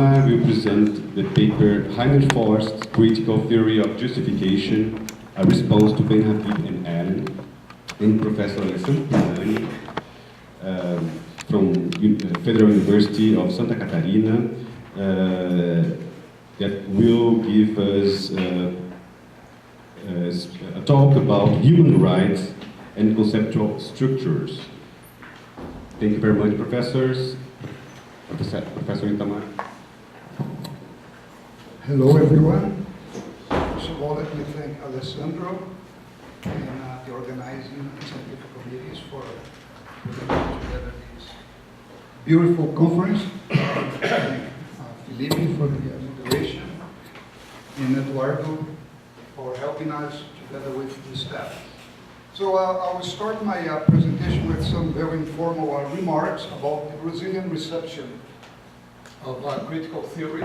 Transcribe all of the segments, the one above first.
Nythamar will present the paper Forst's Critical Theory of Justification, a response to Benhabib and Allen, and Professor Alessandro from Federal University of Santa Catarina, that will give us a talk about human rights and conceptual structures. Thank you very much, professors. Professor Nythamar. Hello, everyone. First of all, let me thank Alessandro and the organizing scientific committees for putting together this beautiful conference. Thank Felipe for the moderation and Eduardo for helping us together with the staff. So I will start my presentation with some very informal remarks about the Brazilian reception of critical theory,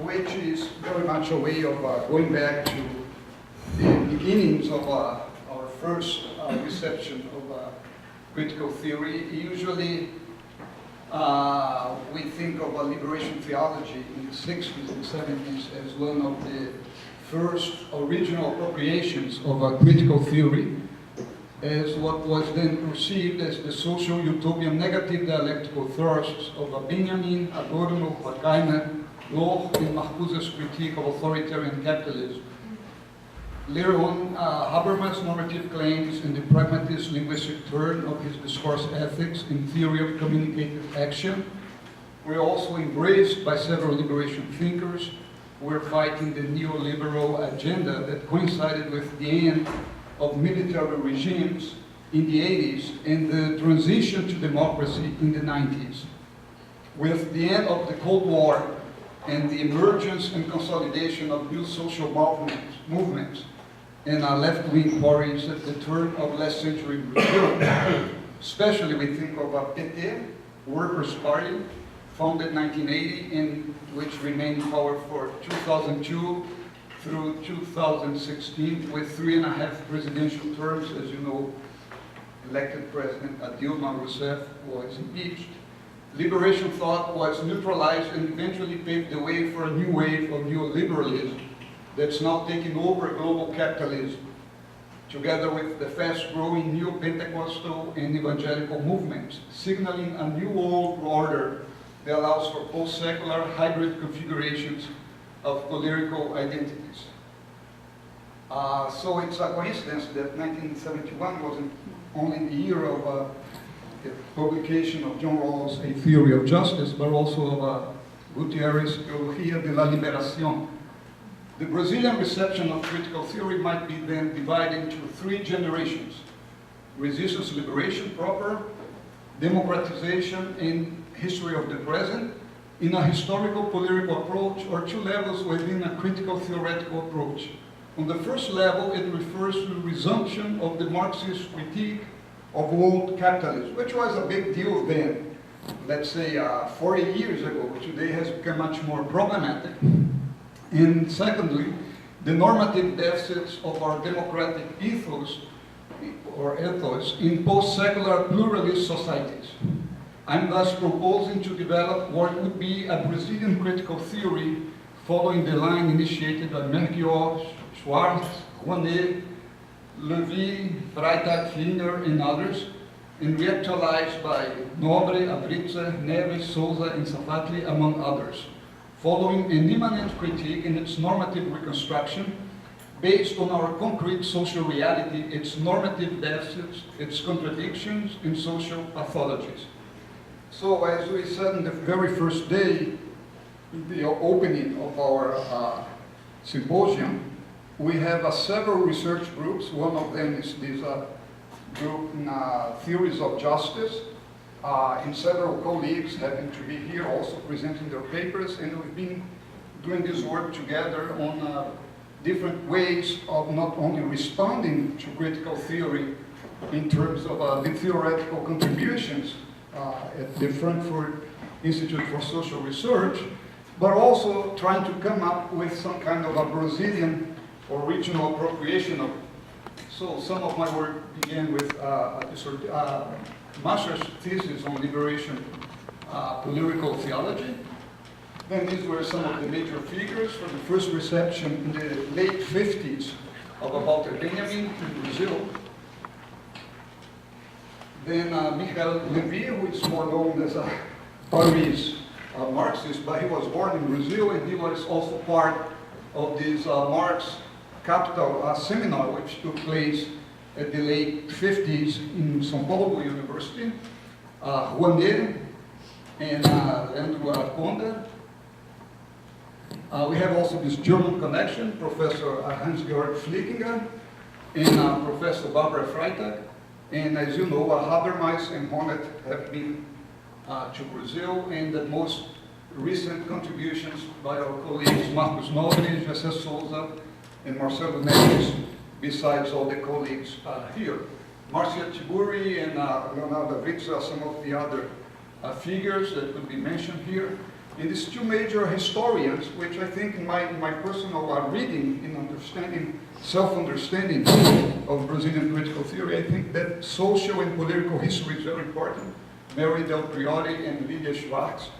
which is very much a way of going back to the beginnings of our first reception of critical theory. Usually we think of liberation theology in the 60s and 70s as one of the first original appropriations of critical theory as what was then perceived as the social utopian negative dialectical thrusts of Benjamin, Adorno, Horkheimer, Bloch, and Marcuse's critique of authoritarian capitalism. Later on, Habermas' normative claims and the pragmatist linguistic turn of his discourse ethics in theory of communicative action were also embraced by several liberation thinkers who were fighting the neoliberal agenda that coincided with the end of military regimes in the 80s and the transition to democracy in the 90s. With the end of the Cold War and the emergence and consolidation of new social movements and left-wing parties at the turn of last century Brazil, especially we think of PT, Workers' Party, founded in 1980 and which remained in power for 2002 through 2016 with 3.5 presidential terms. As you know, elected President Dilma Rousseff was impeached. Liberation thought was neutralized and eventually paved the way for a new wave of neoliberalism that's now taking over global capitalism, together with the fast-growing neo-Pentecostal and evangelical movements, signaling a new world order that allows for post-secular hybrid configurations of political identities. So it's a coincidence that 1971 wasn't only the year of the publication of John Rawls' A Theory of Justice, but also of Gutierrez' Teología de la Liberación. The Brazilian reception of critical theory might be then divided into 3 generations: resistance liberation proper, democratization, and history of the present, in a historical political approach, or 2 levels within a critical theoretical approach. On the first level, it refers to the resumption of the Marxist critique of world capitalism, which was a big deal then, let's say 40 years ago. Today has become much more problematic. And secondly, the normative deficits of our democratic ethos in post-secular pluralist societies. I'm thus proposing to develop what would be a Brazilian critical theory following the line initiated by Melchior, Schwartz, Rouanet, Levy, Freitag, Flinger, and others, and reactualized by Nobre, Abritza, Neves, Souza, and Safatli, among others, following an immanent critique in its normative reconstruction based on our concrete social reality, its normative deficits, its contradictions, and social pathologies. So, as we said in the very first day, the opening of our symposium, we have several research groups. One of them is this group, Theories of Justice, and several colleagues happen to be here also presenting their papers, and we've been doing this work together on different ways of not only responding to critical theory in terms of the theoretical contributions at the Frankfurt Institute for Social Research, but also trying to come up with some kind of a Brazilian or regional appropriation of So some of my work began with a master's thesis on liberation political theology. Then these were some of the major figures for the first reception in the late 50s of Walter Benjamin in Brazil. Then Michael Levy, who is more known as a Paris Marxist, but he was born in Brazil and he was also part of this Marx Capital seminar, which took place at the late 50s in São Paulo University. Rouanet and Leandro Araconda. We have also this German connection, Professor Hans-Georg Flickinger and Professor Barbara Freitag. And as you know, Habermas and Hornet have been to Brazil, and the most recent contributions by our colleagues Marcos Nobre, José Souza, and Marcelo Neves, besides all the colleagues here. Marcia Tiburi and Leonardo Ritz are some of the other figures that could be mentioned here. And these two major historians, which I think in my personal reading in understanding, self-understanding of Brazilian critical theory, I think that social and political history is very important. Mary Del Priori and Lydia Schwartz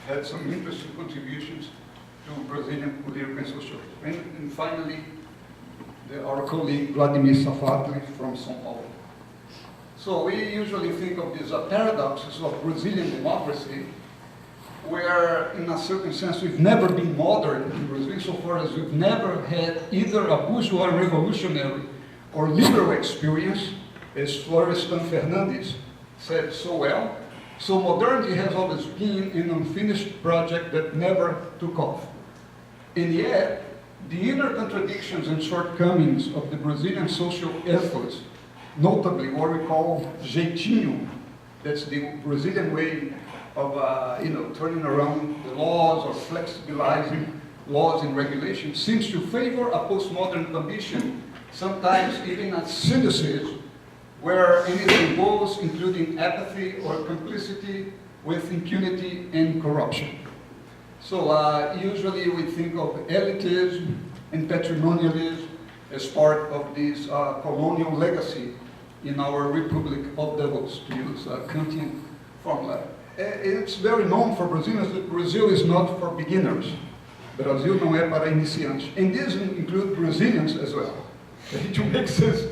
had some interesting contributions to Brazilian political and social history. And finally, our colleague Vladimir Safatli from São Paulo. So we usually think of these paradoxes of Brazilian democracy, where in a certain sense we've never been modern in Brazil, insofar as we've never had either a bourgeois revolutionary or liberal experience, as Florestan Fernandes said so well. So modernity has always been an unfinished project that never took off. And yet, the inner contradictions and shortcomings of the Brazilian social efforts, notably what we call jeitinho, that's the Brazilian way of turning around the laws or flexibilizing laws and regulations, seems to favor a postmodern condition, sometimes even a synthesis, where anything goes, including apathy or complicity with impunity and corruption. So usually we think of elitism and patrimonialism as part of this colonial legacy in our Republic of Devils, to use a Kantian formula. It's very known for Brazilians that Brazil is not for beginners. Brasil não é para iniciantes. And these include Brazilians as well. To make sense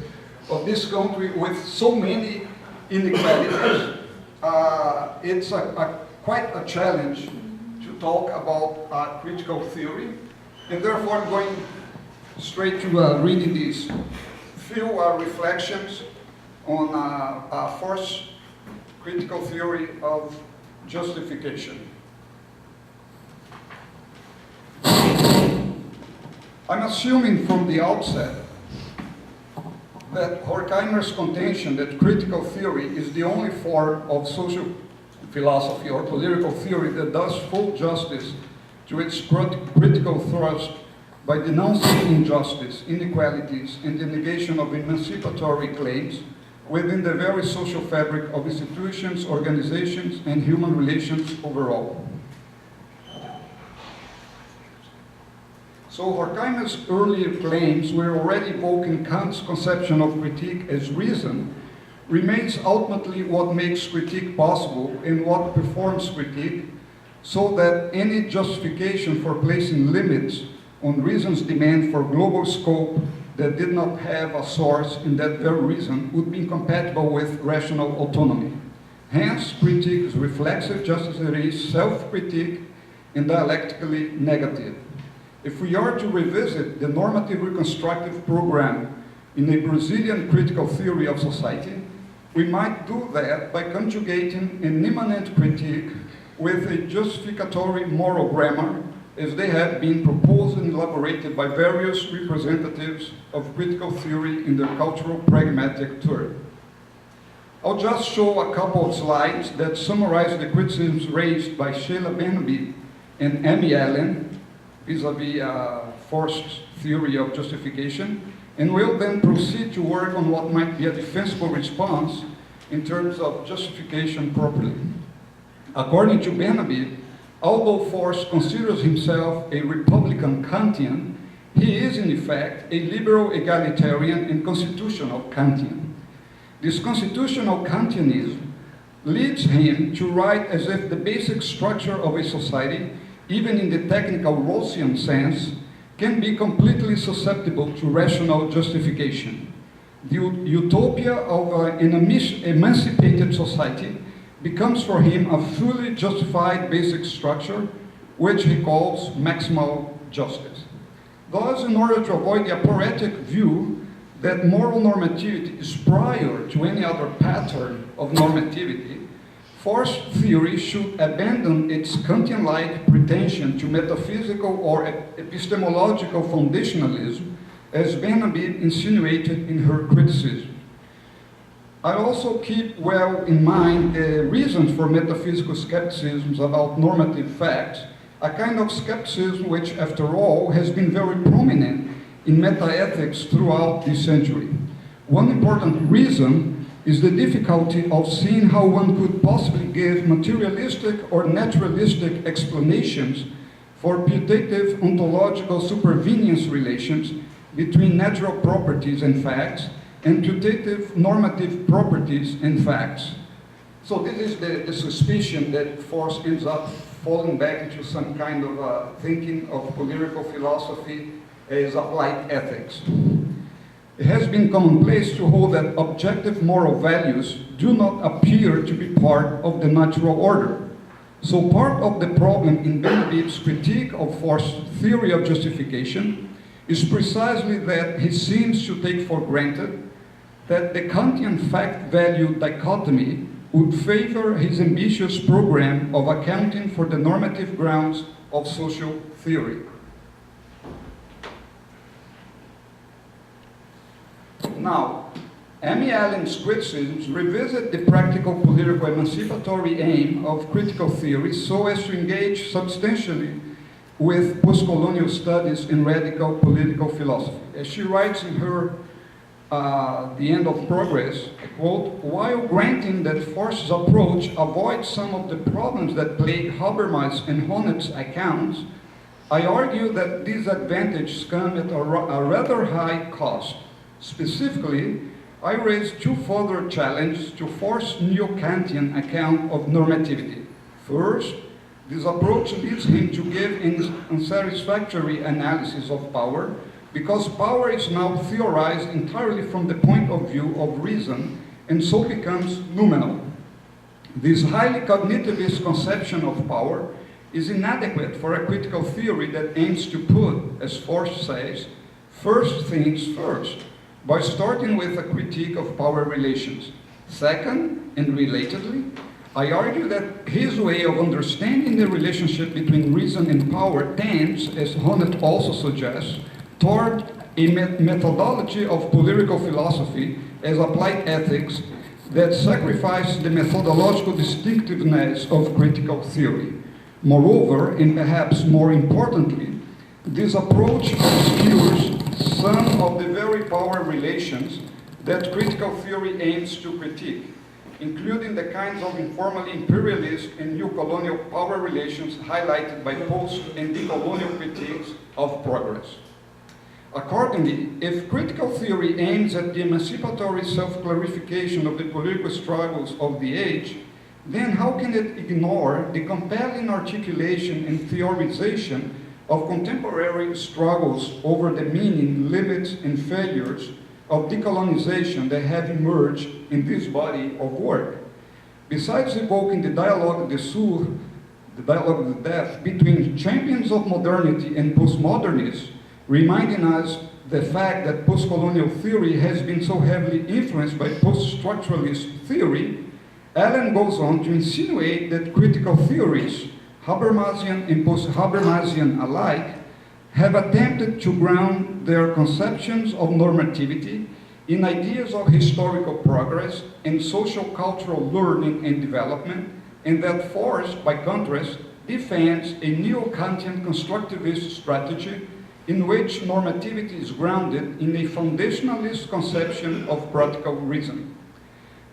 of this country with so many inequalities, it's quite a challenge to talk about critical theory. And therefore I'm going straight to reading these few reflections on Forst's critical theory of justification. I'm assuming from the outset that Horkheimer's contention that critical theory is the only form of social philosophy or political theory that does full justice to its critical thrust by denouncing injustice, inequalities, and the negation of emancipatory claims within the very social fabric of institutions, organizations, and human relations overall. So Horkheimer's earlier claims were already evoking Kant's conception of critique as reason, remains ultimately what makes critique possible and what performs critique, so that any justification for placing limits on reason's demand for global scope that did not have a source in that very reason would be incompatible with rational autonomy. Hence, critique is reflexive just as it is self-critique and dialectically negative. If we are to revisit the normative reconstructive program in a Brazilian critical theory of society, we might do that by conjugating an immanent critique with a justificatory moral grammar, as they have been proposed and elaborated by various representatives of critical theory in their cultural pragmatic turn. I'll just show a couple of slides that summarize the criticisms raised by Sheila Benhabib and Amy Allen vis-a-vis Forst's theory of justification, and we'll then proceed to work on what might be a defensible response in terms of justification properly. According to Benhabib, although Forst considers himself a Republican Kantian, He is, in effect, a liberal egalitarian and constitutional Kantian. This constitutional Kantianism leads him to write as if the basic structure of a society, even in the technical Rawlsian sense, can be completely susceptible to rational justification. The utopia of an emancipated society becomes for him a fully justified basic structure, which he calls maximal justice. Thus, in order to avoid the aporetic view that moral normativity is prior to any other pattern of normativity, Forst theory should abandon its Kantian-like pretension to metaphysical or epistemological foundationalism, as Benhabib insinuated in her criticism. I also keep well in mind the reasons for metaphysical skepticisms about normative facts, a kind of skepticism which, after all, has been very prominent in metaethics throughout this century. One important reason is the difficulty of seeing how one could possibly give materialistic or naturalistic explanations for putative ontological supervenience relations between natural properties and facts, and putative normative properties and facts. So this is the suspicion that Forst ends up falling back into some kind of thinking of political philosophy as applied ethics. It has been commonplace to hold that objective moral values do not appear to be part of the natural order. So part of the problem in Benhabib's critique of Forst's theory of justification is precisely that he seems to take for granted that the Kantian fact-value dichotomy would favor his ambitious program of accounting for the normative grounds of social theory. Now, Amy Allen's criticisms revisit the practical political emancipatory aim of critical theory so as to engage substantially with post-colonial studies in radical political philosophy. As she writes in her The End of Progress, I quote, "While granting that Forst's approach avoids some of the problems that plague Habermas and Honnett's accounts, I argue that these advantages come at a rather high cost. Specifically, I raise two further challenges to Forst's neo-Kantian account of normativity. First, this approach leads him to give an unsatisfactory analysis of power, because power is now theorized entirely from the point of view of reason, and so becomes noumenal. This highly cognitivist conception of power is inadequate for a critical theory that aims to put, as Forst says, first things first, by starting with a critique of power relations. Second, and relatedly, I argue that his way of understanding the relationship between reason and power tends, as Honneth also suggests, toward a methodology of political philosophy as applied ethics that sacrifices the methodological distinctiveness of critical theory. Moreover, and perhaps more importantly, this approach obscures some of the very power relations that critical theory aims to critique, including the kinds of informally imperialist and new colonial power relations highlighted by post and decolonial critiques of progress. Accordingly, if critical theory aims at the emancipatory self-clarification of the political struggles of the age, then how can it ignore the compelling articulation and theorization of contemporary struggles over the meaning, limits, and failures of decolonization that have emerged in this body of work? Besides evoking the dialogue de sourds, the dialogue of the deaf, between champions of modernity and postmodernists, reminding us the fact that post-colonial theory has been so heavily influenced by post-structuralist theory, Allen goes on to insinuate that critical theories, Habermasian and post-Habermasian alike, have attempted to ground their conceptions of normativity in ideas of historical progress and social-cultural learning and development, and that Forst, by contrast, defends a neo-Kantian constructivist strategy in which normativity is grounded in a foundationalist conception of practical reasoning.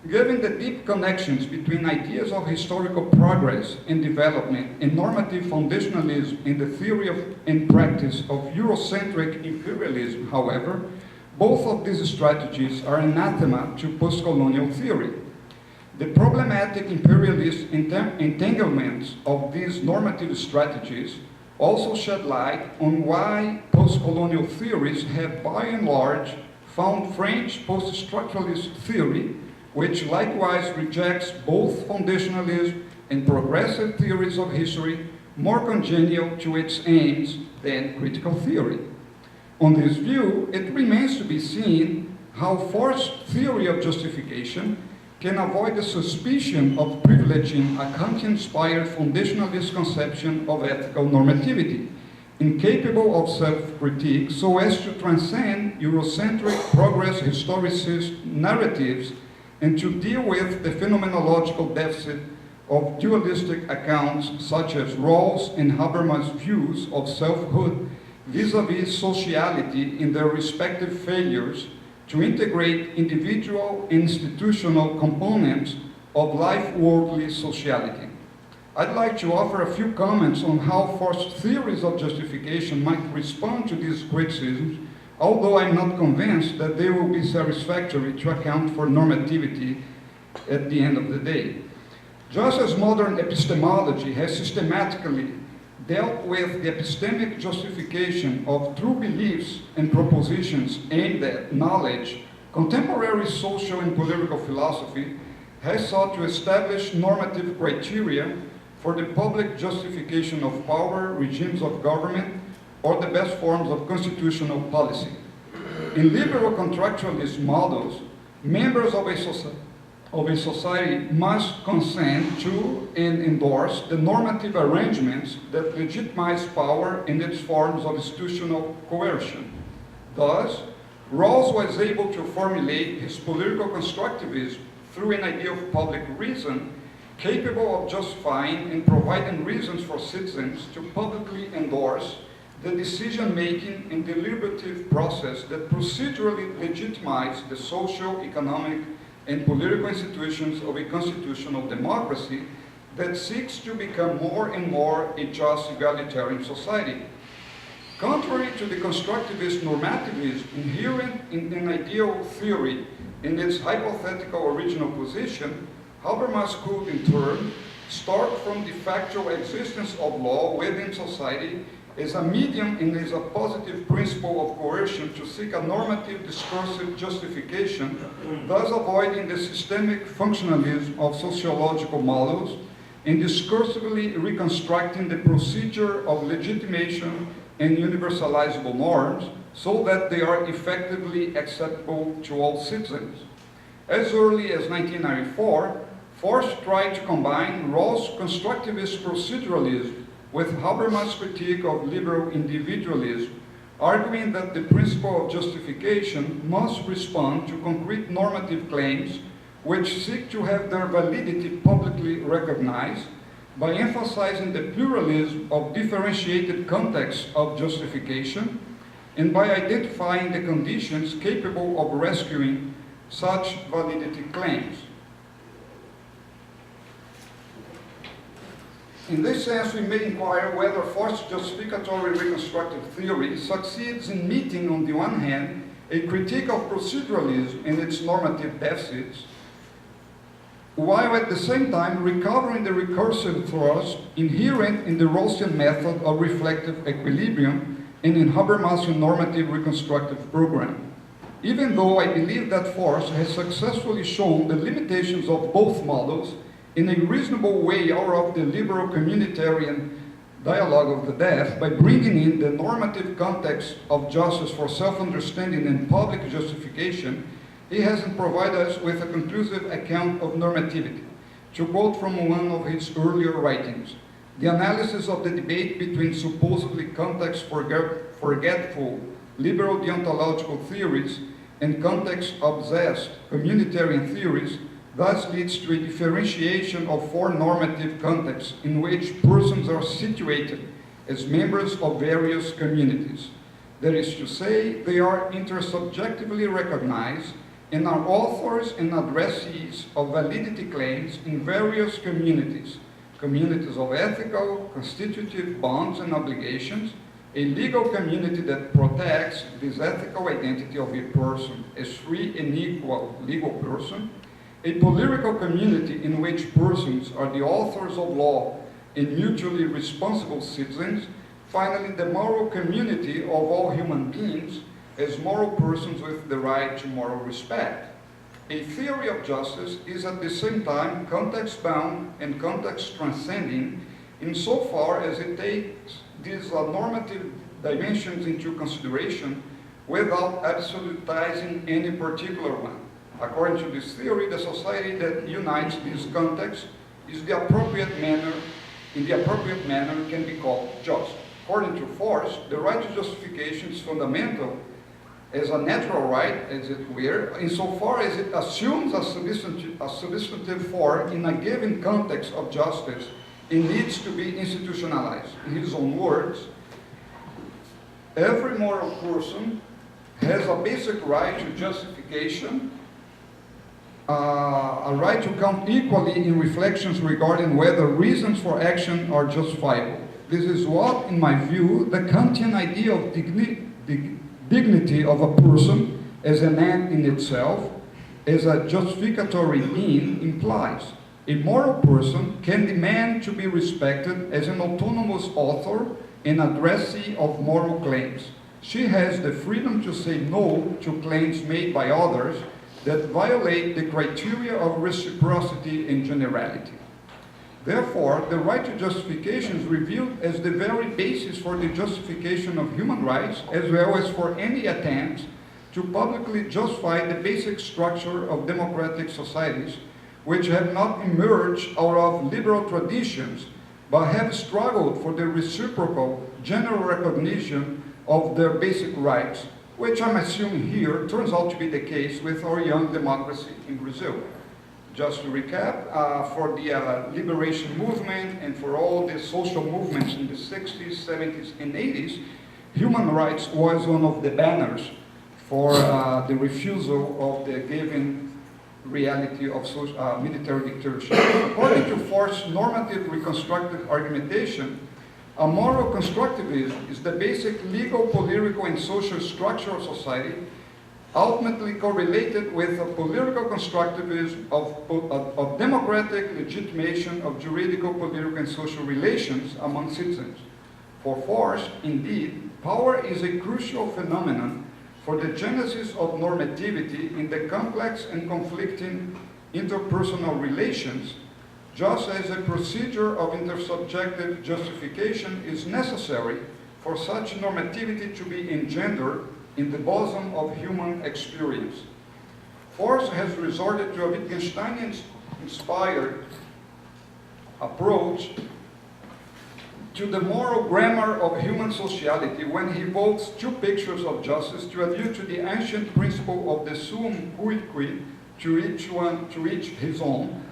Given the deep connections between ideas of historical progress and development and normative foundationalism in the theory of, and practice of Eurocentric imperialism, however, both of these strategies are anathema to post-colonial theory. The problematic imperialist entanglements of these normative strategies also shed light on why post-colonial theories have by and large found French post-structuralist theory, which likewise rejects both foundationalism and progressive theories of history, more congenial to its aims than critical theory. On this view, it remains to be seen how Forst's theory of justification can avoid the suspicion of privileging a Kantian-inspired foundationalist conception of ethical normativity, incapable of self-critique so as to transcend Eurocentric progress historicist narratives and to deal with the phenomenological deficit of dualistic accounts such as Rawls and Habermas' views of selfhood vis-à-vis sociality in their respective failures to integrate individual and institutional components of life-worldly sociality. I'd like to offer a few comments on how Forst's theories of justification might respond to these criticisms, although I'm not convinced that they will be satisfactory to account for normativity at the end of the day. Just as modern epistemology has systematically dealt with the epistemic justification of true beliefs and propositions aimed at knowledge, contemporary social and political philosophy has sought to establish normative criteria for the public justification of power, regimes of government, or the best forms of constitutional policy. In liberal contractualist models, members of a society must consent to and endorse the normative arrangements that legitimize power in its forms of institutional coercion. Thus, Rawls was able to formulate his political constructivism through an idea of public reason capable of justifying and providing reasons for citizens to publicly endorse the decision-making and deliberative process that procedurally legitimizes the social, economic, and political institutions of a constitutional democracy that seeks to become more and more a just egalitarian society. Contrary to the constructivist normativism inherent in an ideal theory in its hypothetical original position, Habermas could, in turn, start from the factual existence of law within society as a medium and as a positive principle of coercion to seek a normative discursive justification, thus avoiding the systemic functionalism of sociological models and discursively reconstructing the procedure of legitimation and universalizable norms so that they are effectively acceptable to all citizens. As early as 1994, Forst tried to combine Rawls' constructivist proceduralism with Habermas' critique of liberal individualism, arguing that the principle of justification must respond to concrete normative claims which seek to have their validity publicly recognized by emphasizing the pluralism of differentiated contexts of justification and by identifying the conditions capable of rescuing such validity claims. In this sense, we may inquire whether Forst's justificatory reconstructive theory succeeds in meeting, on the one hand, a critique of proceduralism and its normative deficits, while at the same time recovering the recursive thrust inherent in the Rawlsian method of reflective equilibrium and in Habermas' normative reconstructive program. Even though I believe that Forst has successfully shown the limitations of both models in a reasonable way out of the liberal communitarian dialogue of the deaf by bringing in the normative context of justice for self-understanding and public justification, he hasn't provided us with a conclusive account of normativity. To quote from one of his earlier writings, the analysis of the debate between supposedly context-forgetful liberal deontological theories and context-obsessed communitarian theories thus leads to a differentiation of four normative contexts in which persons are situated as members of various communities. That is to say, they are intersubjectively recognized and are authors and addressees of validity claims in various communities, communities of ethical, constitutive bonds and obligations, a legal community that protects this ethical identity of a person as free and equal legal person, a political community in which persons are the authors of law and mutually responsible citizens, finally the moral community of all human beings as moral persons with the right to moral respect. A theory of justice is at the same time context-bound and context-transcending insofar as it takes these normative dimensions into consideration without absolutizing any particular one. According to this theory, the society that unites these contexts is the appropriate manner, in the appropriate manner can be called just. According to Forst, the right to justification is fundamental as a natural right, as it were, insofar as it assumes a substantive form in a given context of justice. It needs to be institutionalized. In his own words, every moral person has a basic right to justification, a right to count equally in reflections regarding whether reasons for action are justifiable. This is what, in my view, the Kantian idea of dignity of a person as an end in itself, as a justificatory being, implies. A moral person can demand to be respected as an autonomous author and addressee of moral claims. She has the freedom to say no to claims made by others that violate the criteria of reciprocity and generality. Therefore, the right to justification is reviewed as the very basis for the justification of human rights, as well as for any attempt to publicly justify the basic structure of democratic societies, which have not emerged out of liberal traditions, but have struggled for the reciprocal general recognition of their basic rights, which I'm assuming here turns out to be the case with our young democracy in Brazil. Just to recap, for the liberation movement and for all the social movements in the 60s, 70s, and 80s, human rights was one of the banners for the refusal of the given reality of military dictatorship. According to Forst's normative reconstructive argumentation, a moral constructivism is the basic legal, political, and social structure of society, ultimately correlated with a political constructivism of democratic legitimation of juridical, political, and social relations among citizens. For Forst, indeed, power is a crucial phenomenon for the genesis of normativity in the complex and conflicting interpersonal relations, just as a procedure of intersubjective justification is necessary for such normativity to be engendered in the bosom of human experience. Forst has resorted to a Wittgensteinian-inspired approach to the moral grammar of human sociality when he evokes two pictures of justice to allude to the ancient principle of the suum cuique, to each his own,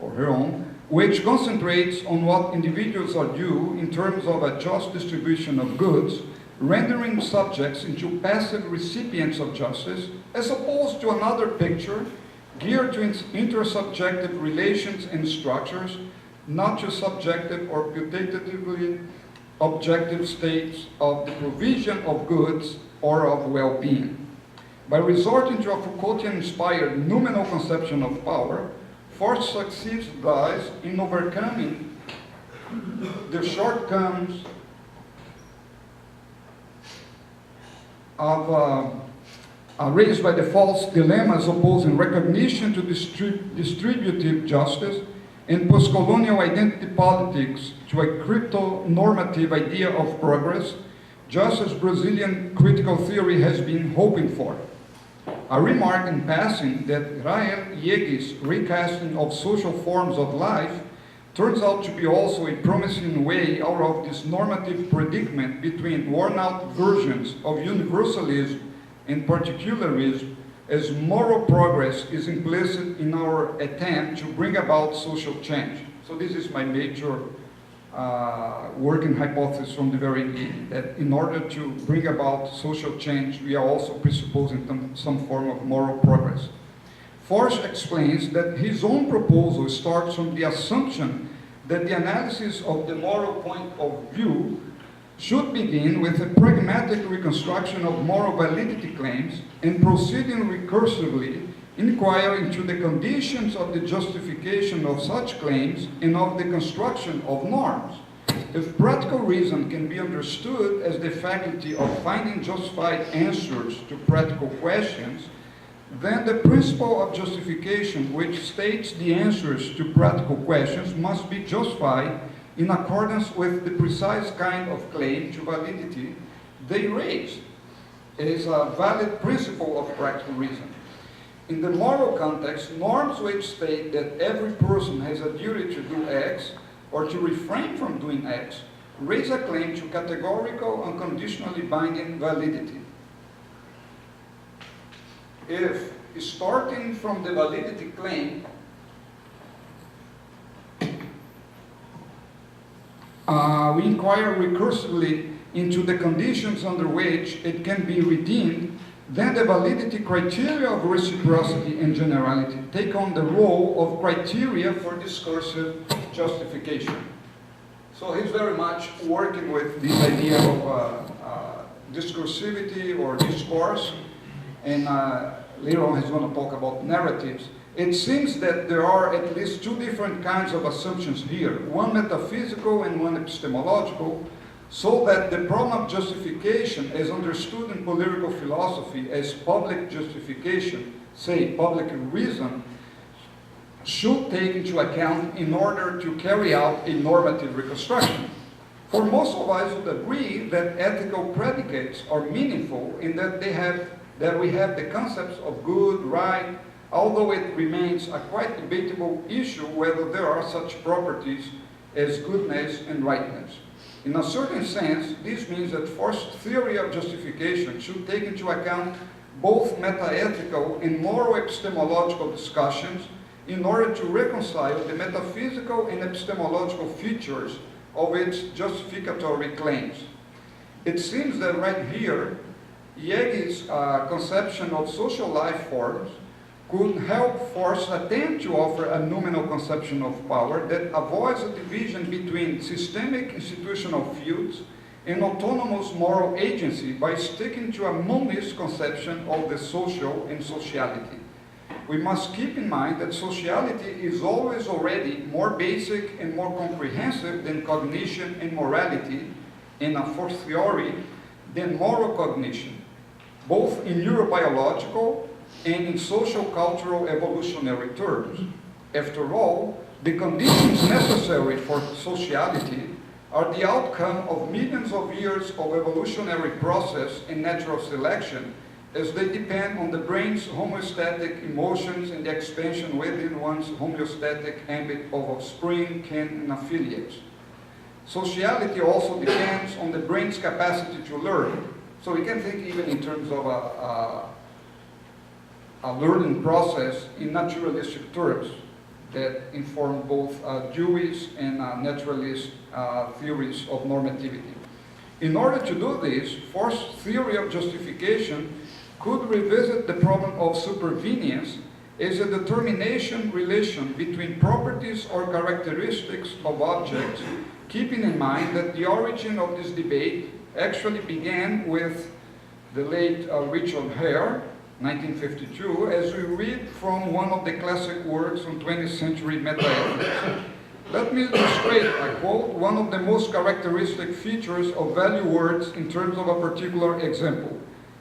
or her own, which concentrates on what individuals are due in terms of a just distribution of goods, rendering subjects into passive recipients of justice, as opposed to another picture geared to intersubjective relations and structures, not to subjective or putatively objective states of the provision of goods or of well-being. By resorting to a Foucaultian-inspired noumenal conception of power, Forst succeeds thus in overcoming the shortcomings of raised by the false dilemmas opposing recognition to distributive justice and postcolonial identity politics to a crypto-normative idea of progress, just as Brazilian critical theory has been hoping for. A remark in passing that Rael Yegue's recasting of social forms of life turns out to be also a promising way out of this normative predicament between worn-out versions of universalism and particularism, as moral progress is implicit in our attempt to bring about social change. So this is my major working hypothesis from the very beginning, that in order to bring about social change, we are also presupposing some form of moral progress. Forst explains that his own proposal starts from the assumption that the analysis of the moral point of view should begin with a pragmatic reconstruction of moral validity claims and proceeding recursively inquire into the conditions of the justification of such claims and of the construction of norms. If practical reason can be understood as the faculty of finding justified answers to practical questions, then the principle of justification, which states the answers to practical questions, must be justified in accordance with the precise kind of claim to validity they raise. It is a valid principle of practical reason. In the moral context, norms which state that every person has a duty to do X or to refrain from doing X raise a claim to categorical, unconditionally binding validity. If, starting from the validity claim, we inquire recursively into the conditions under which it can be redeemed, then the validity criteria of reciprocity and generality take on the role of criteria for discursive justification. So he's very much working with this idea of discursivity or discourse, and later on he's going to talk about narratives. It seems that there are at least two different kinds of assumptions here, one metaphysical and one epistemological, so that the problem of justification, as understood in political philosophy as public justification, say public reason, should take into account in order to carry out a normative reconstruction. For most of us would agree that ethical predicates are meaningful in that we have the concepts of good, right, although it remains a quite debatable issue whether there are such properties as goodness and rightness. In a certain sense, this means that Forst's theory of justification should take into account both metaethical and moral epistemological discussions in order to reconcile the metaphysical and epistemological features of its justificatory claims. It seems that right here, Yegi's conception of social life forms could help Forst attempt to offer a nominal conception of power that avoids a division between systemic institutional fields and autonomous moral agency by sticking to a monist conception of the social and sociality. We must keep in mind that sociality is always already more basic and more comprehensive than cognition and morality, and a fortiori than moral cognition, both in neurobiological and in social-cultural evolutionary terms. After all, the conditions necessary for sociality are the outcome of millions of years of evolutionary process and natural selection, as they depend on the brain's homeostatic emotions and the expansion within one's homeostatic ambit of offspring, kin, and affiliates. Sociality also depends on the brain's capacity to learn. So we can think even in terms of a learning process in naturalistic terms that inform both Jewish and naturalist theories of normativity. In order to do this, Forst's theory of justification could revisit the problem of supervenience as a determination relation between properties or characteristics of objects, keeping in mind that the origin of this debate actually began with the late Richard Hare, 1952, as we read from one of the classic works on 20th century metaethics. Let me illustrate, I quote, one of the most characteristic features of value words in terms of a particular example.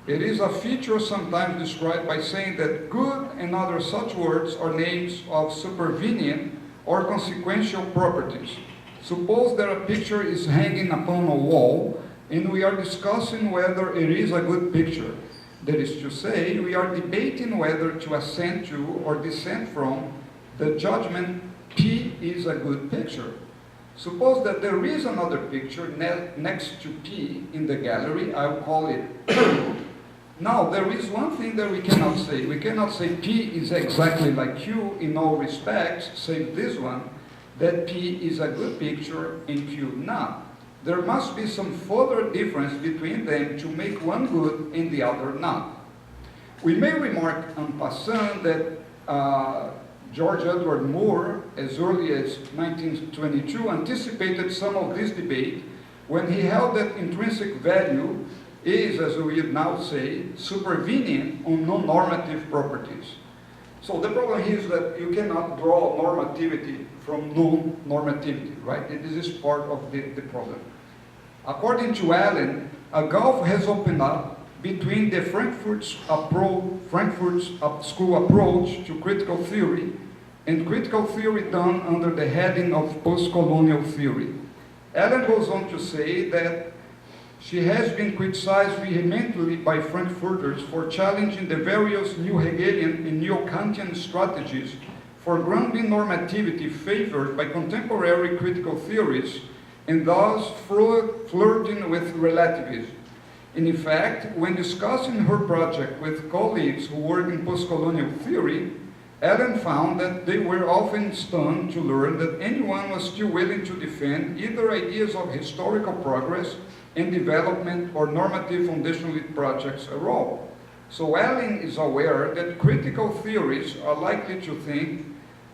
It is a feature sometimes described by saying that good and other such words are names of supervenient or consequential properties. Suppose that a picture is hanging upon a wall and we are discussing whether it is a good picture. That is to say, we are debating whether to assent to or dissent from the judgment P is a good picture. Suppose that there is another picture next to P in the gallery. I'll call it Q. Now, there is one thing that we cannot say. We cannot say P is exactly like Q in all respects, save this one, that P is a good picture and Q not. There must be some further difference between them to make one good and the other not. We may remark en passant that George Edward Moore, as early as 1922, anticipated some of this debate when he held that intrinsic value is, as we would now say, supervenient on non-normative properties. So the problem is that you cannot draw normativity from non-normativity, right? This is part of the problem. According to Allen, a gulf has opened up between the Frankfurt School approach to critical theory and critical theory done under the heading of post-colonial theory. Allen goes on to say that she has been criticized vehemently by Frankfurters for challenging the various new Hegelian and neo-Kantian strategies for grounding normativity favored by contemporary critical theories and thus flirting with relativism. And in fact, when discussing her project with colleagues who work in post-colonial theory, Allen found that they were often stunned to learn that anyone was still willing to defend either ideas of historical progress and development or normative foundationalist projects at all. So Allen is aware that critical theories are likely to think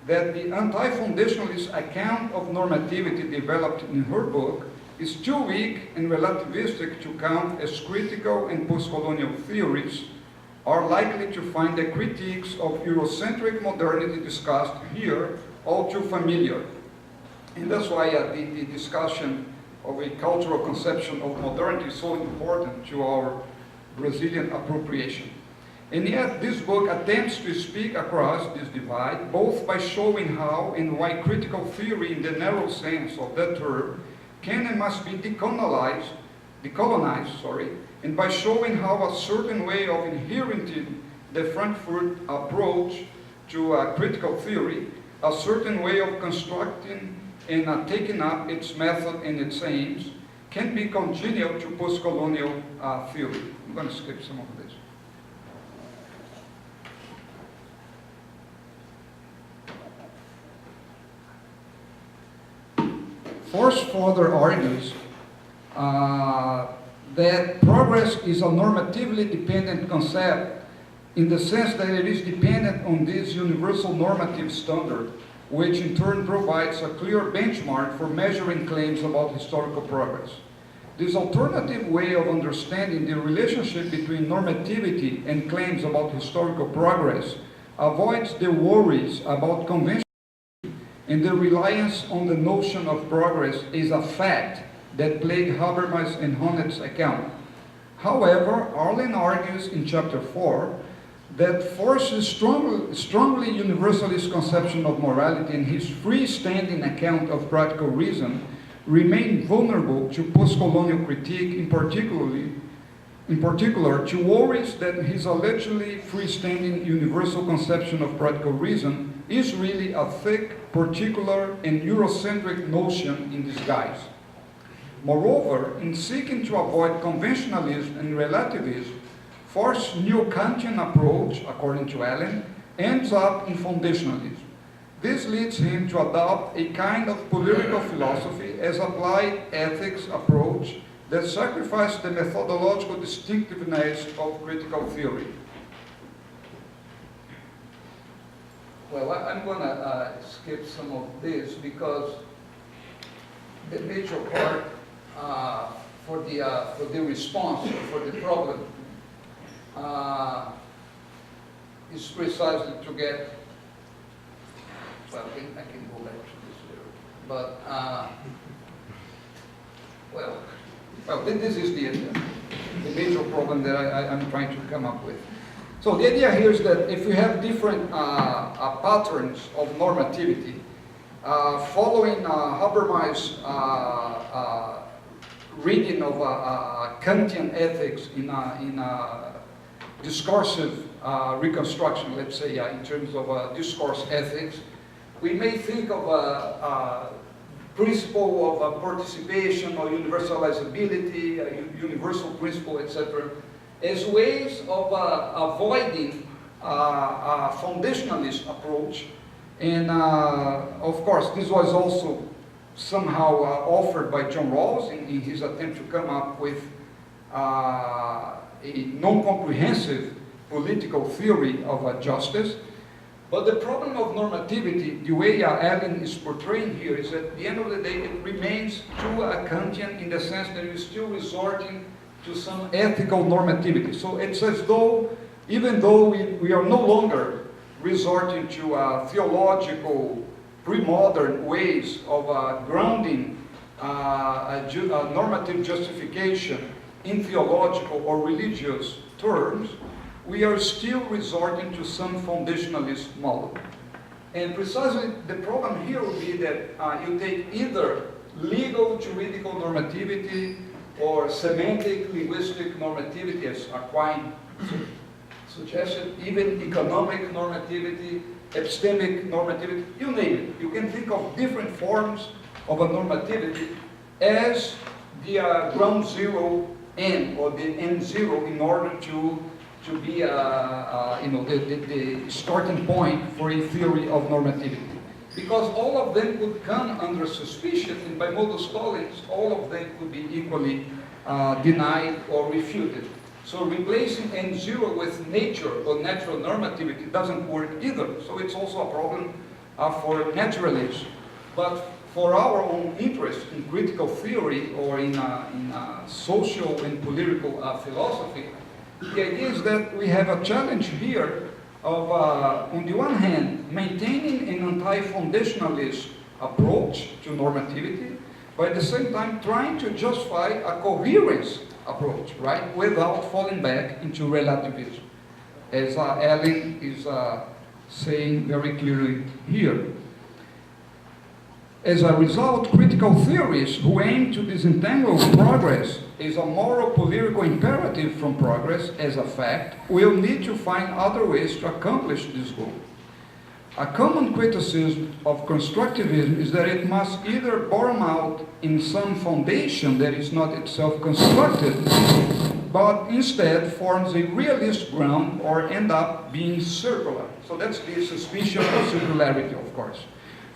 that the anti-foundationalist account of normativity developed in her book is too weak and relativistic to count as critical, and post-colonial theories are likely to find the critiques of Eurocentric modernity discussed here all too familiar. And that's why the discussion of a cultural conception of modernity is so important to our Brazilian appropriation. And yet this book attempts to speak across this divide, both by showing how and why critical theory in the narrow sense of that term can and must be decolonized, and by showing how a certain way of inheriting the Frankfurt approach to critical theory, a certain way of constructing and taking up its method and its aims, can be congenial to post-colonial theory. I'm going to skip some of this. Forst further argues that progress is a normatively dependent concept in the sense that it is dependent on this universal normative standard, which in turn provides a clear benchmark for measuring claims about historical progress. This alternative way of understanding the relationship between normativity and claims about historical progress avoids the worries about convention and the reliance on the notion of progress is a fact that plagued Habermas and Honnett's account. However, Allen argues in chapter 4 that Forst's strongly universalist conception of morality and his freestanding account of practical reason remain vulnerable to post-colonial critique, in particular to worries that his allegedly freestanding universal conception of practical reason is really a thick, particular, and Eurocentric notion in disguise. Moreover, in seeking to avoid conventionalism and relativism, Forst's neo-Kantian approach, according to Allen, ends up in foundationalism. This leads him to adopt a kind of political philosophy as applied ethics approach that sacrifices the methodological distinctiveness of critical theory. Well, I'm going to skip some of this because the major part for the response, for the problem, is precisely to get, well, I can go back to this later, but, well, this is the major problem that I'm trying to come up with. So the idea here is that if we have different patterns of normativity, following Habermas' reading of Kantian ethics in discursive reconstruction, let's say, in terms of discourse ethics, we may think of a principle of participation or universalizability, a universal principle, etc., as ways of avoiding a foundationalist approach And of course, this was also somehow offered by John Rawls in his attempt to come up with a non-comprehensive political theory of justice. But the problem of normativity, the way Allen is portraying here, is at the end of the day, it remains too Kantian in the sense that you're still resorting to some ethical normativity. So it's as though, even though we are no longer resorting to theological, pre-modern ways of grounding a normative justification in theological or religious terms, we are still resorting to some foundationalist model. And precisely the problem here would be that you take either legal juridical normativity or semantic linguistic normativity, as Aquinas suggested, even economic normativity, epistemic normativity, you name it. You can think of different forms of a normativity as the ground zero n, or the n zero, in order to be the starting point for a theory of normativity. Because all of them could come under suspicion, and by modus tollens, all of them could be equally denied or refuted. So replacing N0 with nature or natural normativity doesn't work either. So it's also a problem for naturalists. But for our own interest in critical theory or in social and political philosophy, the idea is that we have a challenge here of, on the one hand, maintaining an anti-foundationalist approach to normativity, but at the same time trying to justify a coherence approach, right, without falling back into relativism, as Allen is saying very clearly here. As a result, critical theorists who aim to disentangle progress as a moral political imperative from progress as a fact will need to find other ways to accomplish this goal. A common criticism of constructivism is that it must either bottom out in some foundation that is not itself constructed, but instead forms a realist ground or end up being circular. So that's the suspicion of circularity, of course.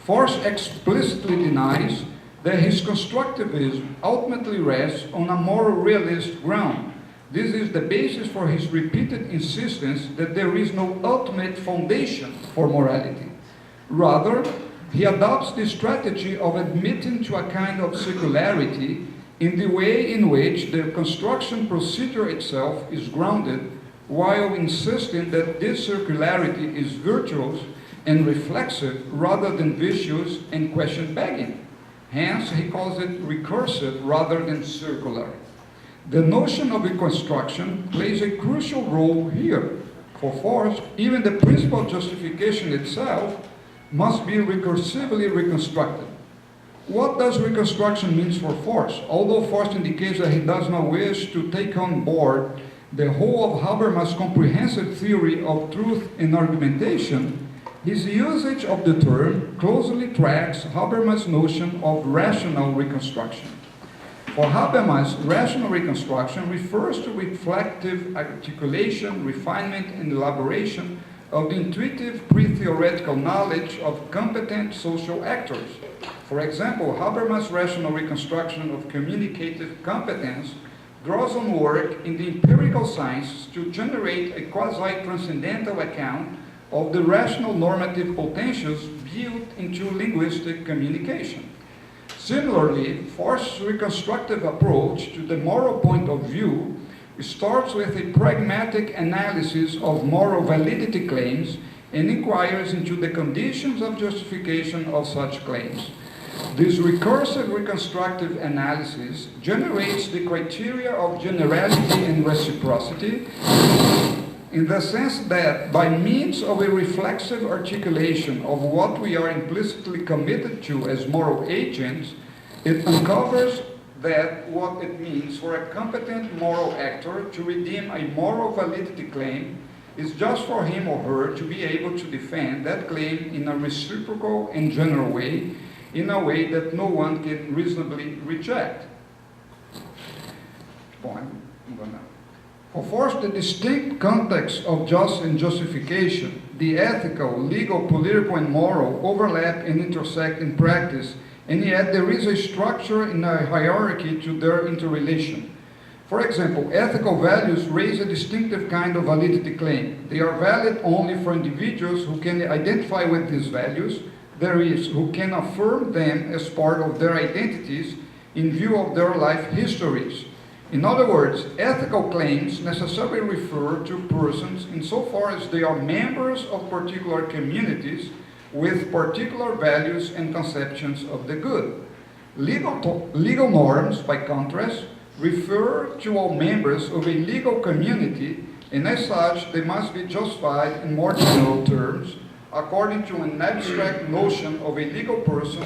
Forst explicitly denies that his constructivism ultimately rests on a moral realist ground. This is the basis for his repeated insistence that there is no ultimate foundation for morality. Rather, he adopts the strategy of admitting to a kind of circularity in the way in which the construction procedure itself is grounded, while insisting that this circularity is virtuous and reflexive rather than vicious and question-begging. Hence, he calls it recursive rather than circular. The notion of reconstruction plays a crucial role here. For Forst, even the principle of justification itself must be recursively reconstructed. What does reconstruction mean for Forst? Although Forst indicates that he does not wish to take on board the whole of Habermas' comprehensive theory of truth and argumentation, his usage of the term closely tracks Habermas' notion of rational reconstruction. For Habermas, rational reconstruction refers to reflective articulation, refinement, and elaboration of the intuitive pre-theoretical knowledge of competent social actors. For example, Habermas' rational reconstruction of communicative competence draws on work in the empirical sciences to generate a quasi-transcendental account of the rational normative potentials built into linguistic communication. Similarly, Forst's reconstructive approach to the moral point of view starts with a pragmatic analysis of moral validity claims and inquires into the conditions of justification of such claims. This recursive reconstructive analysis generates the criteria of generality and reciprocity, in the sense that by means of a reflexive articulation of what we are implicitly committed to as moral agents, it uncovers that what it means for a competent moral actor to redeem a moral validity claim is just for him or her to be able to defend that claim in a reciprocal and general way, in a way that no one can reasonably reject. For Forst, the distinct context of justice and justification, the ethical, legal, political, and moral overlap and intersect in practice, and yet there is a structure and a hierarchy to their interrelation. For example, ethical values raise a distinctive kind of validity claim. They are valid only for individuals who can identify with these values, that is, who can affirm them as part of their identities in view of their life histories. In other words, ethical claims necessarily refer to persons insofar as they are members of particular communities with particular values and conceptions of the good. Legal norms, by contrast, refer to all members of a legal community, and as such, they must be justified in more general terms, according to an abstract notion of a legal person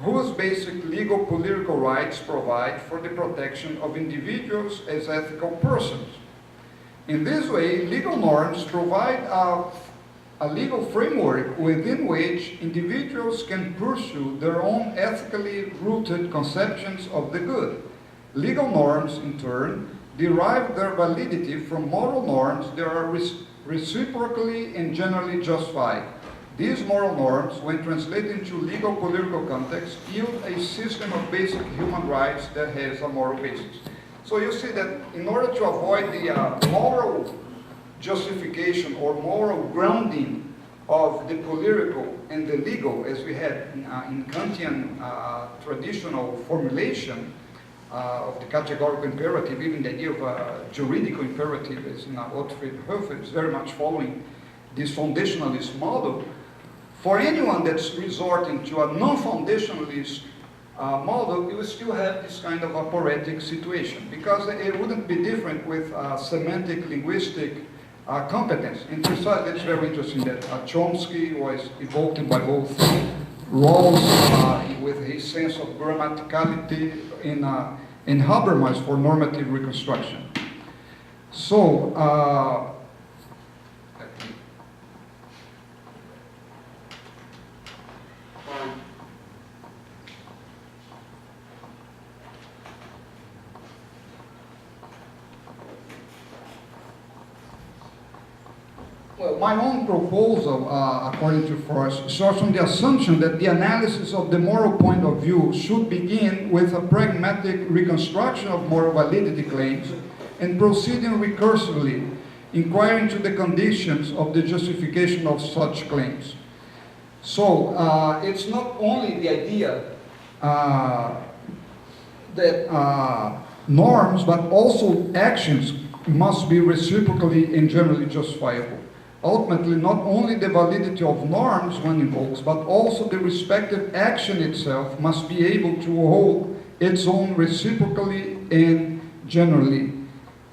whose basic legal political rights provide for the protection of individuals as ethical persons. In this way, legal norms provide a legal framework within which individuals can pursue their own ethically rooted conceptions of the good. Legal norms, in turn, derive their validity from moral norms that are reciprocally and generally justified. These moral norms, when translated into legal political context, yield a system of basic human rights that has a moral basis. So you see that in order to avoid the moral justification or moral grounding of the political and the legal, as we had in Kantian traditional formulation of the categorical imperative, even the idea of a juridical imperative, as in Otfried Höfer is very much following this foundationalist model. For anyone that's resorting to a non-foundationalist model, you will still have this kind of a poetic situation, because it wouldn't be different with semantic linguistic competence. And precisely, it's very interesting that Chomsky was evoked by both Rawls with his sense of grammaticality in Habermas for normative reconstruction. So, well, my own proposal, according to Forst, starts from the assumption that the analysis of the moral point of view should begin with a pragmatic reconstruction of moral validity claims and proceeding recursively, inquiring into the conditions of the justification of such claims. So, it's not only the idea that norms, but also actions must be reciprocally and generally justifiable. Ultimately, not only the validity of norms one invokes, but also the respective action itself must be able to hold its own reciprocally and generally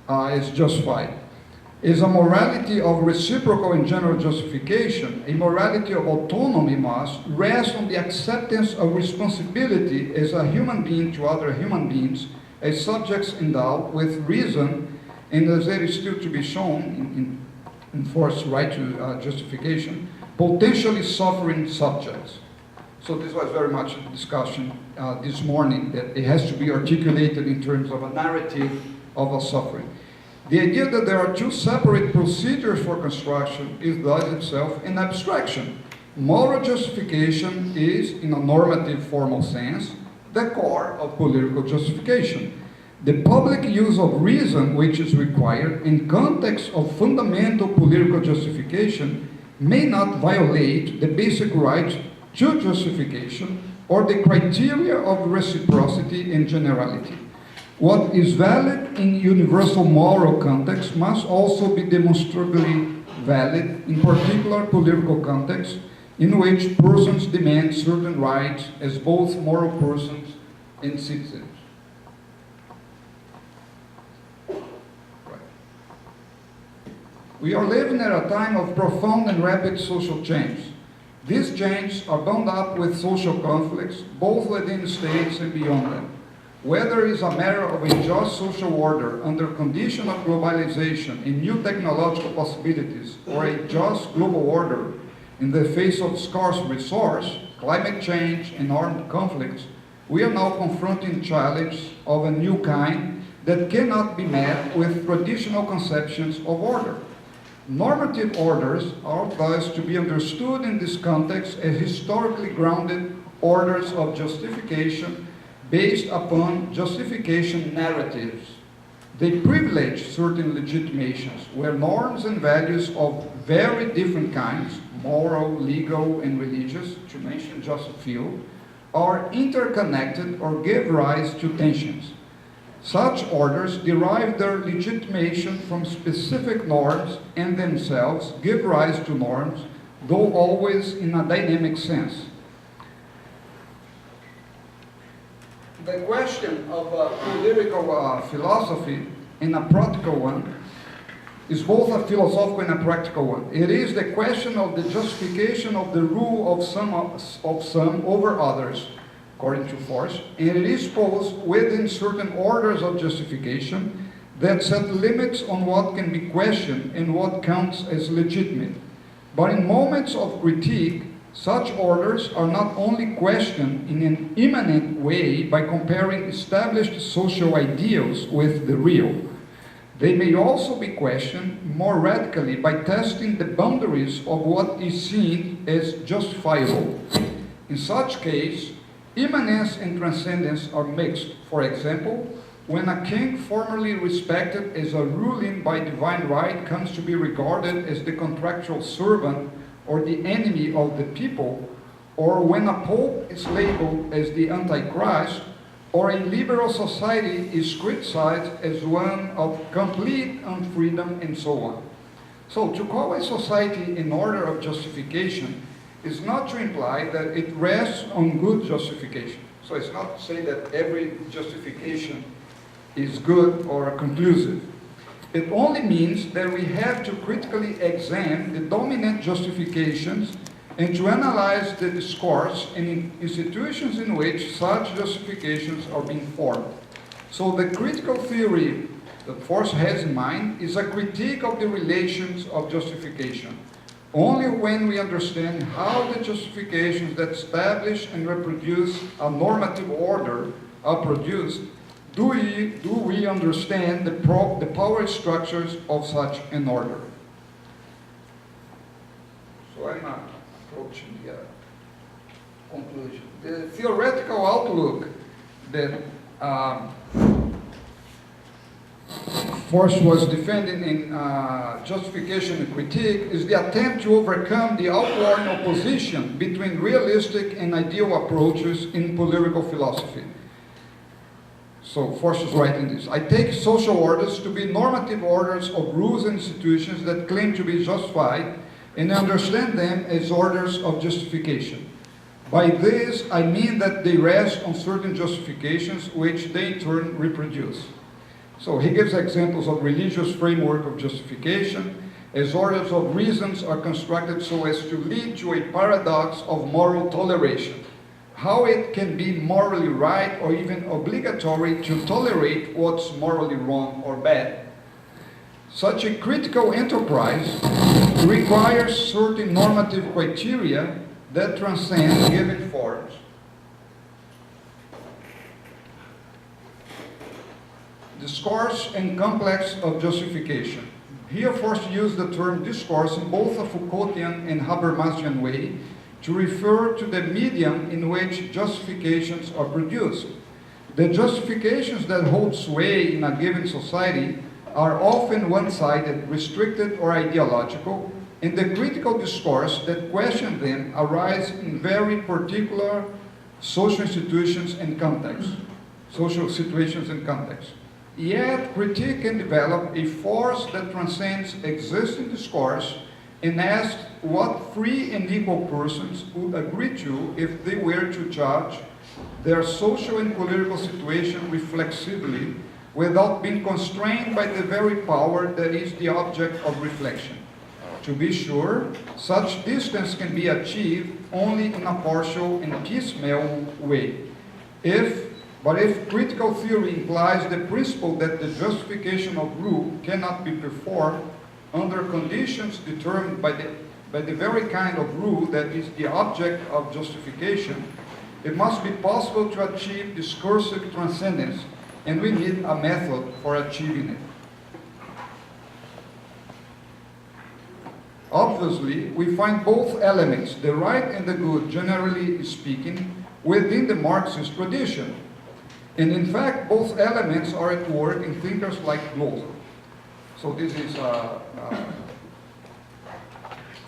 as justified. Is a morality of reciprocal and general justification, a morality of autonomy must rest on the acceptance of responsibility as a human being to other human beings, as subjects endowed with reason, and as it is still to be shown in Forst's right to justification, potentially suffering subjects. So this was very much a discussion this morning, that it has to be articulated in terms of a narrative of a suffering. The idea that there are two separate procedures for construction is thus itself an abstraction. Moral justification is, in a normative formal sense, the core of political justification. The public use of reason which is required in context of fundamental political justification may not violate the basic right to justification or the criteria of reciprocity and generality. What is valid in universal moral context must also be demonstrably valid in particular political contexts in which persons demand certain rights as both moral persons and citizens. We are living at a time of profound and rapid social change. These changes are bound up with social conflicts, both within states and beyond them. Whether it is a matter of a just social order under condition of globalization and new technological possibilities, or a just global order in the face of scarce resource, climate change, and armed conflicts, we are now confronting challenges of a new kind that cannot be met with traditional conceptions of order. Normative orders are thus to be understood in this context as historically grounded orders of justification based upon justification narratives. They privilege certain legitimations where norms and values of very different kinds, moral, legal, and religious, to mention just a few, are interconnected or give rise to tensions. Such orders derive their legitimation from specific norms and themselves give rise to norms, though always in a dynamic sense. The question of political philosophy and a practical one is both a philosophical and a practical one. It is the question of the justification of the rule of some over others, according to Forst, and it is posed within certain orders of justification that set limits on what can be questioned and what counts as legitimate. But in moments of critique, such orders are not only questioned in an immanent way by comparing established social ideals with the real. They may also be questioned more radically by testing the boundaries of what is seen as justifiable. In such case, immanence and transcendence are mixed. For example, when a king formerly respected as a ruling by divine right comes to be regarded as the contractual servant or the enemy of the people, or when a pope is labeled as the Antichrist, or a liberal society is criticized as one of complete unfreedom, and so on. So to call a society an order of justification is not to imply that it rests on good justification. So it's not to say that every justification is good or conclusive. It only means that we have to critically examine the dominant justifications and to analyze the discourse and institutions in which such justifications are being formed. So the critical theory that Forst has in mind is a critique of the relations of justification. Only when we understand how the justifications that establish and reproduce a normative order are produced, do we understand the power structures of such an order. So I'm approaching the conclusion. The theoretical outlook that Forst was defending in Justification and Critique is the attempt to overcome the outworn opposition between realistic and ideal approaches in political philosophy. So Forst is writing this. I take social orders to be normative orders of rules and institutions that claim to be justified, and understand them as orders of justification. By this, I mean that they rest on certain justifications which they in turn reproduce. So he gives examples of religious framework of justification as orders of reasons are constructed so as to lead to a paradox of moral toleration. How it can be morally right or even obligatory to tolerate what's morally wrong or bad. Such a critical enterprise requires certain normative criteria that transcend given forms. Discourse and complex of justification. Here Forst used the term discourse in both a Foucaultian and Habermasian way to refer to the medium in which justifications are produced. The justifications that hold sway in a given society are often one-sided, restricted, or ideological, and the critical discourse that question them arise in very particular social institutions and contexts. Yet, critique can develop a force that transcends existing discourse and asks what free and equal persons would agree to if they were to judge their social and political situation reflexively without being constrained by the very power that is the object of reflection. To be sure, such distance can be achieved only in a partial and piecemeal way. But if critical theory implies the principle that the justification of rule cannot be performed under conditions determined by the very kind of rule that is the object of justification, it must be possible to achieve discursive transcendence and we need a method for achieving it. Obviously, we find both elements, the right and the good, generally speaking, within the Marxist tradition. And in fact, both elements are at work in thinkers like Bloch. So this is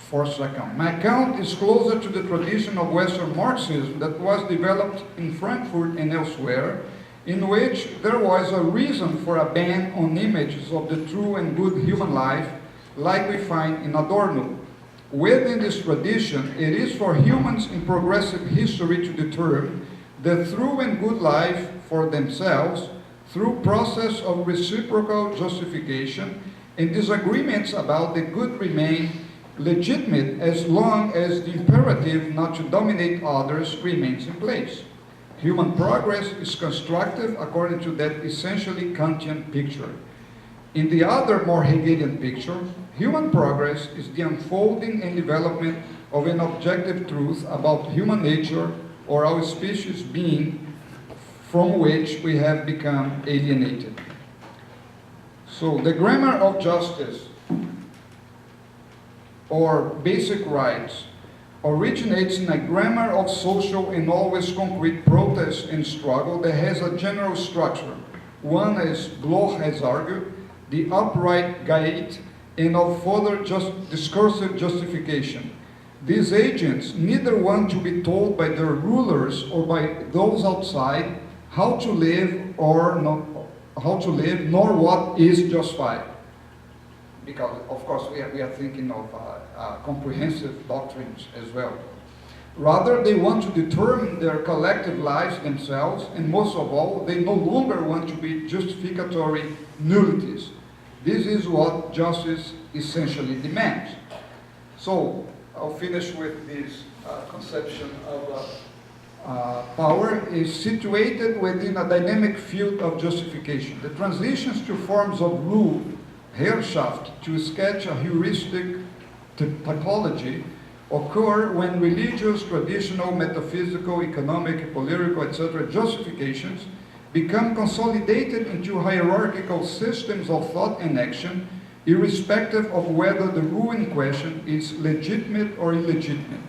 Forst's account. My account is closer to the tradition of Western Marxism that was developed in Frankfurt and elsewhere, in which there was a reason for a ban on images of the true and good human life, like we find in Adorno. Within this tradition, it is for humans in progressive history to determine the true and good life for themselves through process of reciprocal justification, and disagreements about the good remain legitimate as long as the imperative not to dominate others remains in place. Human progress is constructive according to that essentially Kantian picture. In the other, more Hegelian picture, human progress is the unfolding and development of an objective truth about human nature or our species being, from which we have become alienated. So the grammar of justice, or basic rights, originates in a grammar of social and always concrete protest and struggle that has a general structure. One, as Bloch has argued, the upright gate, and of further discursive justification. These agents neither want to be told by their rulers or by those outside how to live or not, how to live, nor what is justified. Because, of course, we are thinking of comprehensive doctrines as well. Rather, they want to determine their collective lives themselves, and most of all, they no longer want to be justificatory nullities. This is what justice essentially demands. So, I'll finish with this conception of power is situated within a dynamic field of justification. The transitions to forms of rule, Herrschaft, to sketch a heuristic typology, occur when religious, traditional, metaphysical, economic, political, etc. justifications become consolidated into hierarchical systems of thought and action, irrespective of whether the rule in question is legitimate or illegitimate.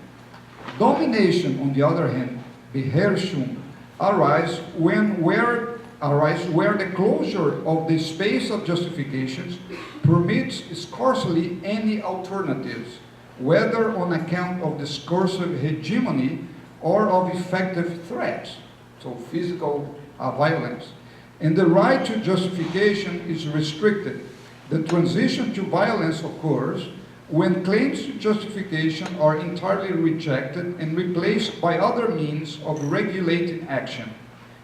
Domination, on the other hand, Beherrschung, arise where the closure of the space of justifications permits scarcely any alternatives, whether on account of discursive hegemony or of effective threats, so physical violence. And the right to justification is restricted. The transition to violence occurs when claims to justification are entirely rejected and replaced by other means of regulating action.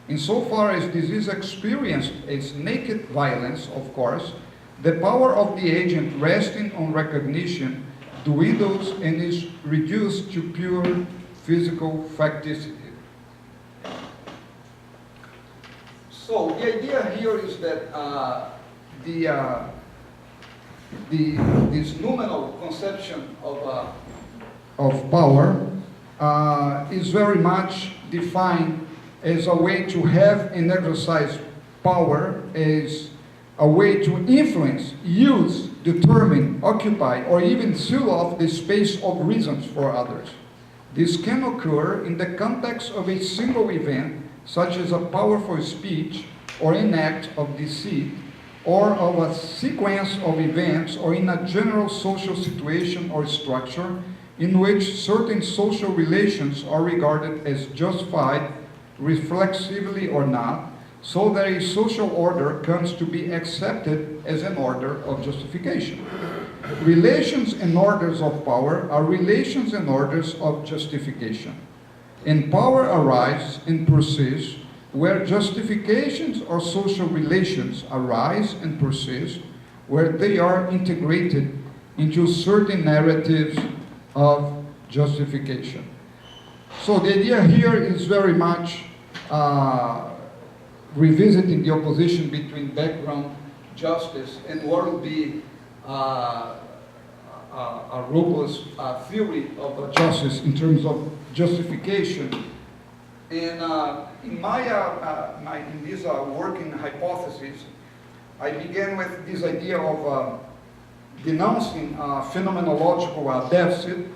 Insofar as this is experienced as naked violence, of course, the power of the agent resting on recognition dwindles and is reduced to pure physical facticity. So the idea here is that this noumenal conception of power is very much defined as a way to have and exercise power, as a way to influence, use, determine, occupy, or even seal off the space of reasons for others. This can occur in the context of a single event, such as a powerful speech or an act of deceit, or of a sequence of events, or in a general social situation or structure in which certain social relations are regarded as justified, reflexively or not, so that a social order comes to be accepted as an order of justification. Relations and orders of power are relations and orders of justification. And power arises and persists where justifications or social relations arise and persist, where they are integrated into certain narratives of justification. So the idea here is very much revisiting the opposition between background justice and what would be a robust theory of justice in terms of justification. And in in this working hypothesis, I began with this idea of denouncing phenomenological deficit,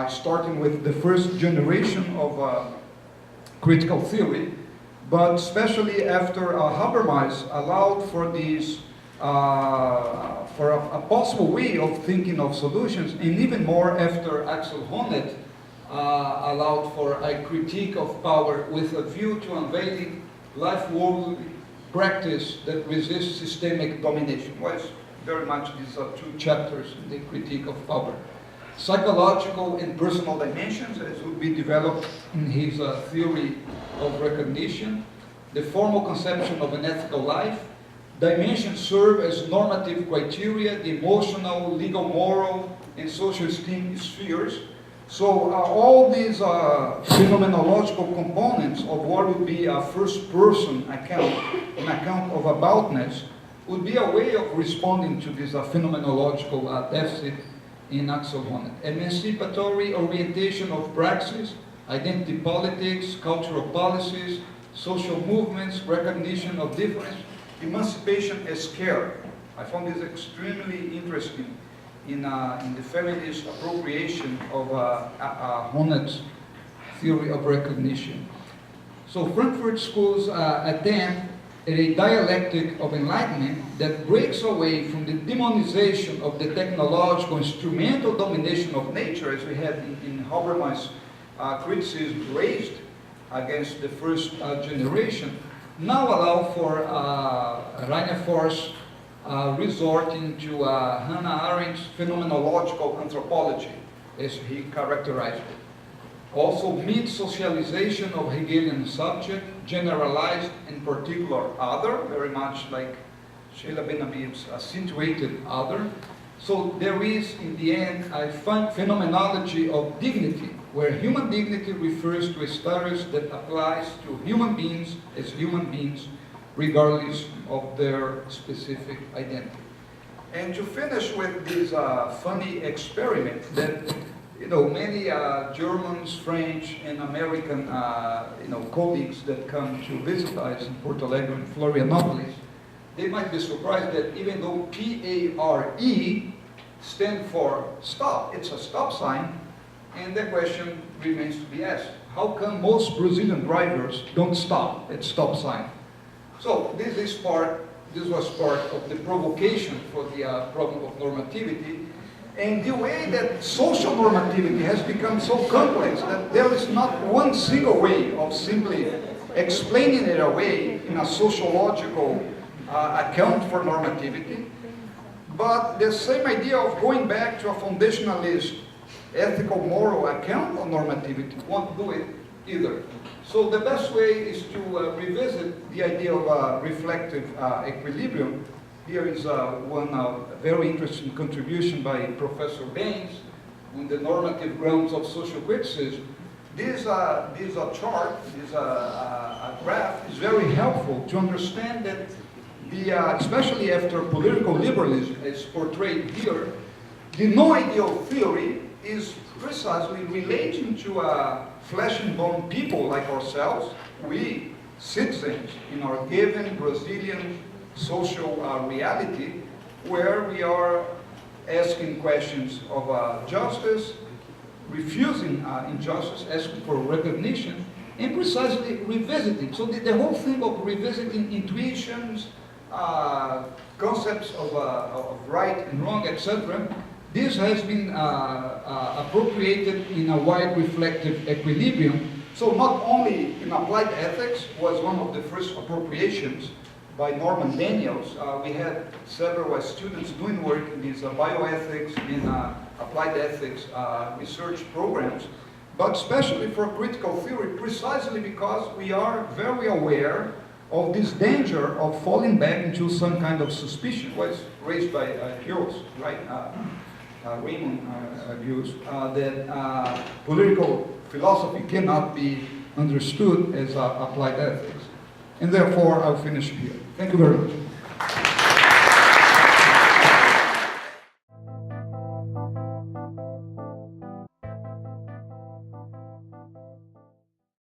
starting with the first generation of critical theory, but especially after Habermas allowed for these, for a possible way of thinking of solutions, and even more after Axel Honneth allowed for a critique of power with a view to unveiling life-worthy practice that resists systemic domination. Was very much these two chapters in the critique of power. Psychological and personal dimensions, as would be developed in his theory of recognition, the formal conception of an ethical life. Dimensions serve as normative criteria, the emotional, legal, moral, and social esteem spheres. So all these phenomenological components of what would be a first-person account, an account of aboutness, would be a way of responding to this phenomenological deficit in Axel Honneth. Emancipatory orientation of praxis, identity politics, cultural policies, social movements, recognition of difference, emancipation as care. I found this extremely interesting in the feminist appropriation of Honneth's theory of recognition. So Frankfurt School's attempt at a dialectic of enlightenment that breaks away from the demonization of the technological instrumental domination of nature, as we had in Habermas' criticism raised against the first generation, now allow for Rainer Forst resorting to Hannah Arendt's phenomenological anthropology, as he characterized it. Also, mid-socialization of Hegelian subject, generalized and particular other, very much like Sheila Benhabib's situated other. So there is, in the end, a phenomenology of dignity, where human dignity refers to a status that applies to human beings as human beings, regardless of their specific identity. And to finish with this funny experiment that many Germans, French, and American colleagues that come to visit us in Porto Alegre and Florianopolis, they might be surprised that even though P-A-R-E stands for stop, it's a stop sign, and the question remains to be asked: how come most Brazilian drivers don't stop at stop sign? So this was part of the provocation for the problem of normativity, and the way that social normativity has become so complex that there is not one single way of simply explaining it away in a sociological account for normativity, but the same idea of going back to a foundationalist ethical moral account on normativity won't do it either. So the best way is to revisit the idea of reflective equilibrium. Here is one very interesting contribution by Professor Baines on the normative grounds of social criticism. This chart, this graph is very helpful to understand that especially after political liberalism as portrayed here, the no-ideal theory is precisely relating to flesh and bone people like ourselves, we citizens in our given Brazilian social reality, where we are asking questions of justice, refusing injustice, asking for recognition, and precisely revisiting. So the whole thing of revisiting intuitions, concepts of right and wrong, etc., this has been appropriated in a wide reflective equilibrium. So not only in applied ethics was one of the first appropriations by Norman Daniels. We had several students doing work in these bioethics, in applied ethics research programs, but especially for critical theory, precisely because we are very aware of this danger of falling back into some kind of suspicion, was raised by Hughes, right? Raymond Hughes, that political philosophy cannot be understood as applied ethics. And therefore, I'll finish here. Thank you very much.